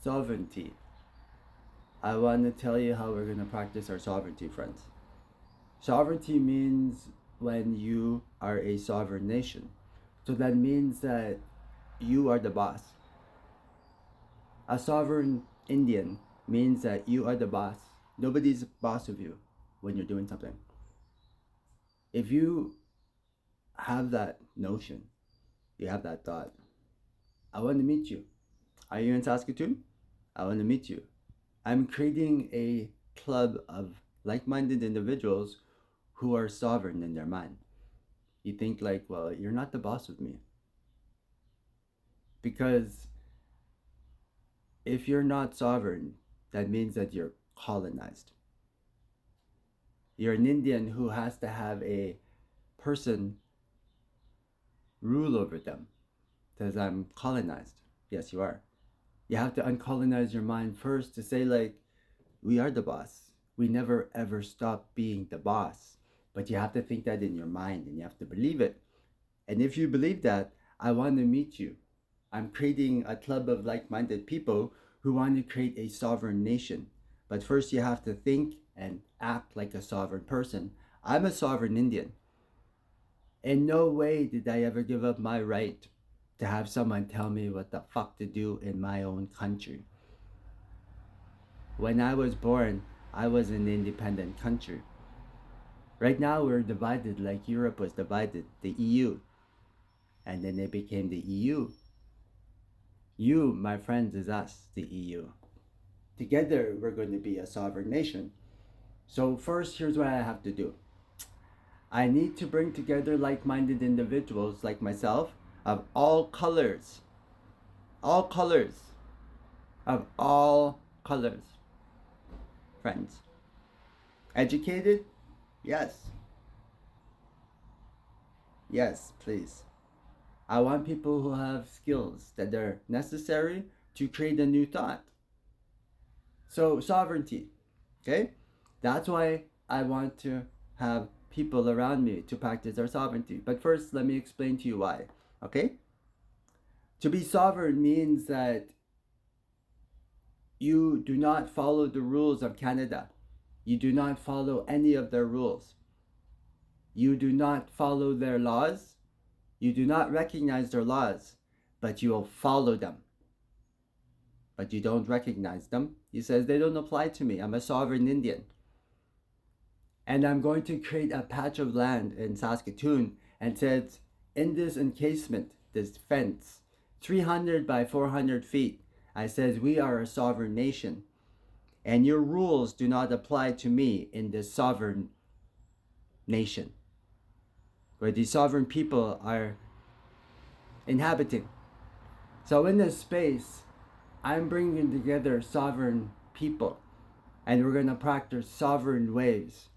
Sovereignty. I want to tell you how we're going to practice our sovereignty, friends. Sovereignty means when you are a sovereign nation. So that means that you are the boss. A sovereign Indian means that you are the boss. Nobody's boss of you when you're doing something. If you have that notion, you have that thought, I want to meet you. Are you in Saskatoon? I want to meet you. I'm creating a club of like minded individuals who are sovereign in their mind. You think, like, well, you're not the boss of me. Because if you're not sovereign, that means that you're colonized. You're an Indian who has to have a person rule over them. Says, I'm colonized. Yes, you are. You have to uncolonize your mind first to say, like, we are the boss. We never ever stop being the boss. But you have to think that in your mind and you have to believe it. And if you believe that, I want to meet you. I'm creating a club of like minded people who want to create a sovereign nation. But first, you have to think and act like a sovereign person. I'm a sovereign Indian. In no way did I ever give up my right to have someone tell me what the fuck to do in my own country. When I was born, I was an independent country. Right now, we're divided like Europe was divided, the EU. And then it became the EU. You, my friends, is us, the EU. Together, we're going to be a sovereign nation. So, first, here's what I have to do I need to bring together like minded individuals like myself of all colors, all colors, of all colors. Friends. Educated? Yes. Yes, please. I want people who have skills that are necessary to create a new thought. So, sovereignty, okay? That's why I want to have people around me to practice our sovereignty. But first, let me explain to you why, okay? To be sovereign means that you do not follow the rules of Canada. You do not follow any of their rules. You do not follow their laws. You do not recognize their laws, but you will follow them. But you don't recognize them. He says they don't apply to me. I'm a sovereign Indian. And I'm going to create a patch of land in Saskatoon and says in this encasement, this fence, 300 by 400 feet, I says we are a sovereign nation. And your rules do not apply to me in this sovereign nation, where the sovereign people are inhabiting. So in this space, I'm bringing together sovereign people, and we're going to practice sovereign ways,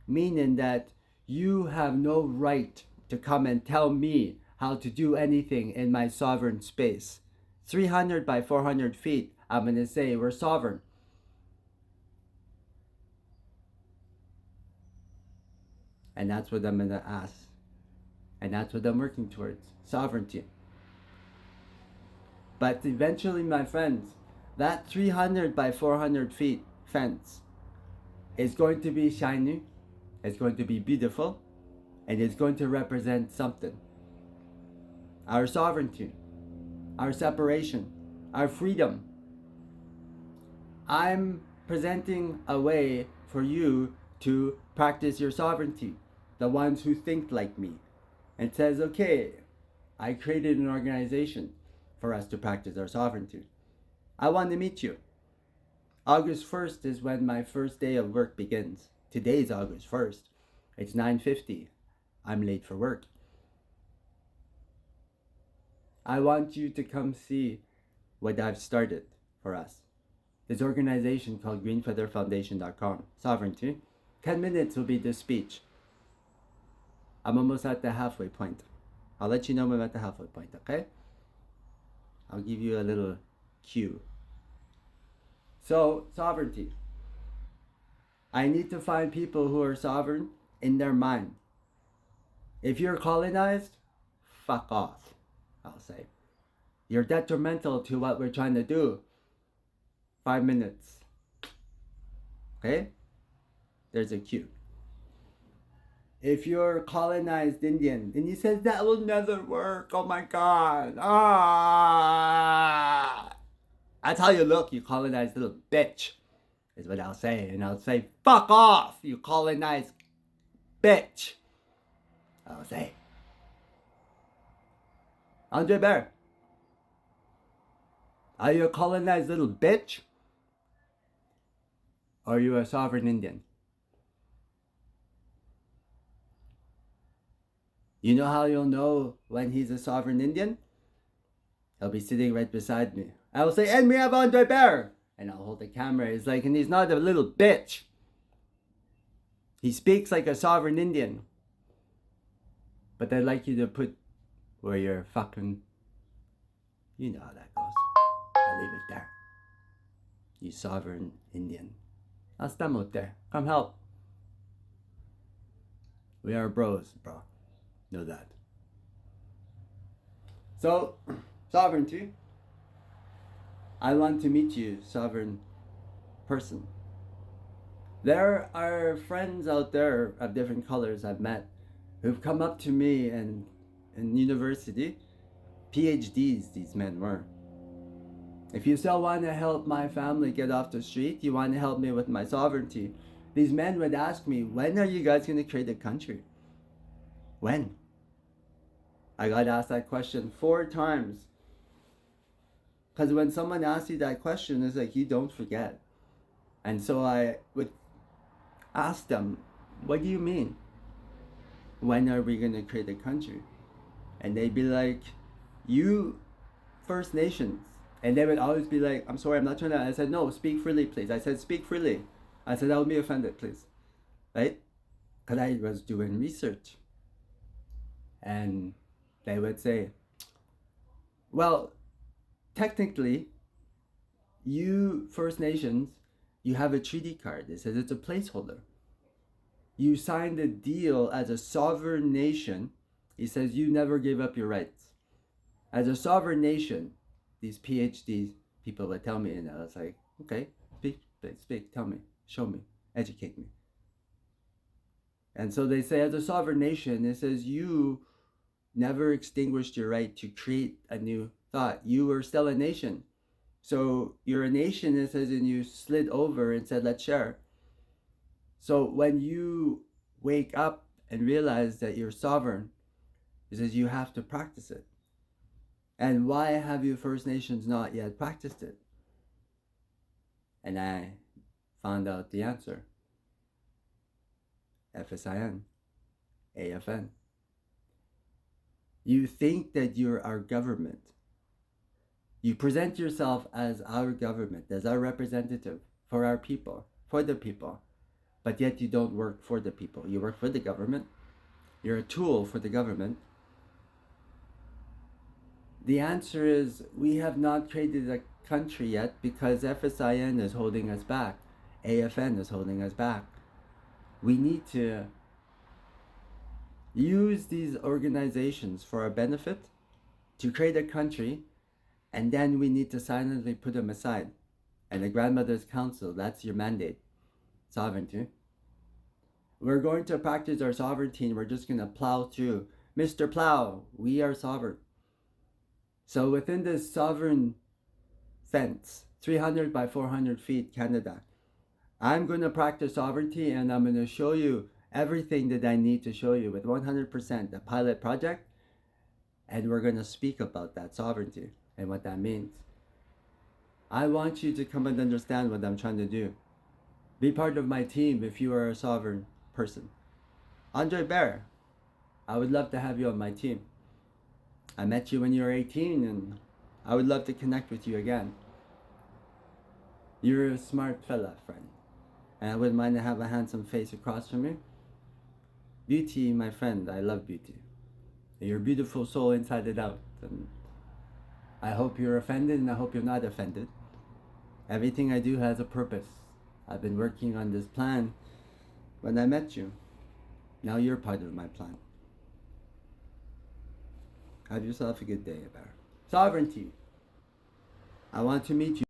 meaning that you have no right to come and tell me how to do anything in my sovereign space. 300 by 400 feet, I'm going to say we're sovereign. And that's what I'm going to ask. And that's what I'm working towards, sovereignty. But eventually, my friends, that 300 by 400 feet fence is going to be shiny, it's going to be beautiful, and it's going to represent something. Our sovereignty, our separation, our freedom. I'm presenting a way for you to practice your sovereignty, the ones who think like me. And says, okay, I created an organization for us to practice our sovereignty. I want to meet you. August 1st is when my first day of work begins. Today's August 1st. It's 9:50. I'm late for work. I want you to come see what I've started for us. This organization called greenfeatherfoundation.com. Sovereignty. 10 minutes will be this speech. I'm almost at the halfway point. I'll let you know when I'm at the halfway point, okay? I'll give you a little cue. So, sovereignty. I need to find people who are sovereign in their mind. If you're colonized, fuck off, I'll say. You're detrimental to what we're trying to do. 5 minutes. Okay? There's a cue. If you're colonized Indian, and he says that will never work, oh my god. That's how you look, you colonized little bitch, is what I'll say. And I'll say, fuck off, you colonized bitch. I'll say. Andre Bear, are you a colonized little bitch? Or are you a sovereign Indian? You know how you'll know when he's a sovereign Indian? He'll be sitting right beside me. I will say, and we have Andre Bear. And I'll hold the camera. He's like, and he's not a little bitch. He speaks like a sovereign Indian. But I'd like you to put where you're fucking... You know how that goes. I'll leave it there. You sovereign Indian. Estamos there. Come help. We are bros, bro. Know that. So, sovereignty. I want to meet you, sovereign person. There are friends out there of different colors I've met who've come up to me in university. PhDs these men were. If you still want to help my family get off the street, you want to help me with my sovereignty, these men would ask me, when are you guys going to create a country? When? I got asked that question 4 times. Because when someone asks you that question, it's like, you don't forget. And so I would ask them, what do you mean? When are we going to create a country? And they'd be like, you First Nations. And they would always be like, I'm sorry, I'm not trying to. I said, no, speak freely, please. I said, speak freely. I said, I would be offended, please. Right? Because I was doing research. And they would say, well, technically, you First Nations, you have a treaty card. It says it's a placeholder. You signed a deal as a sovereign nation. It says you never gave up your rights. As a sovereign nation, these PhD people would tell me, and I was like, okay, speak, tell me, show me, educate me. And so they say, as a sovereign nation, it says you never extinguished your right to create a new thought. You were still a nation. So you're a nation, it says, and you slid over and said, let's share. So when you wake up and realize that you're sovereign, it says you have to practice it. And why have you First Nations not yet practiced it? And I found out the answer. FSIN, AFN. You think that you're our government. You present yourself as our government, as our representative for our people, for the people. But yet you don't work for the people. You work for the government. You're a tool for the government. The answer is we have not created a country yet because FSIN is holding us back. AFN is holding us back. We need to use these organizations for our benefit to create a country, and then we need to silently put them aside. And the Grandmother's Council, that's your mandate. Sovereignty. We're going to practice our sovereignty and we're just going to plow through. Mr. Plow, we are sovereign. So within this sovereign fence, 300 by 400 feet, Canada, I'm going to practice sovereignty and I'm going to show you everything that I need to show you with 100%, the pilot project. And we're going to speak about that sovereignty and what that means. I want you to come and understand what I'm trying to do. Be part of my team if you are a sovereign person. Andre Bear, I would love to have you on my team. I met you when you were 18 and I would love to connect with you again. You're a smart fella, friend. And I wouldn't mind to have a handsome face across from you. Beauty, my friend, I love beauty. You're a beautiful soul inside and out. And I hope you're offended and I hope you're not offended. Everything I do has a purpose. I've been working on this plan when I met you. Now you're part of my plan. Have yourself a good day, Bear. Sovereignty. I want to meet you.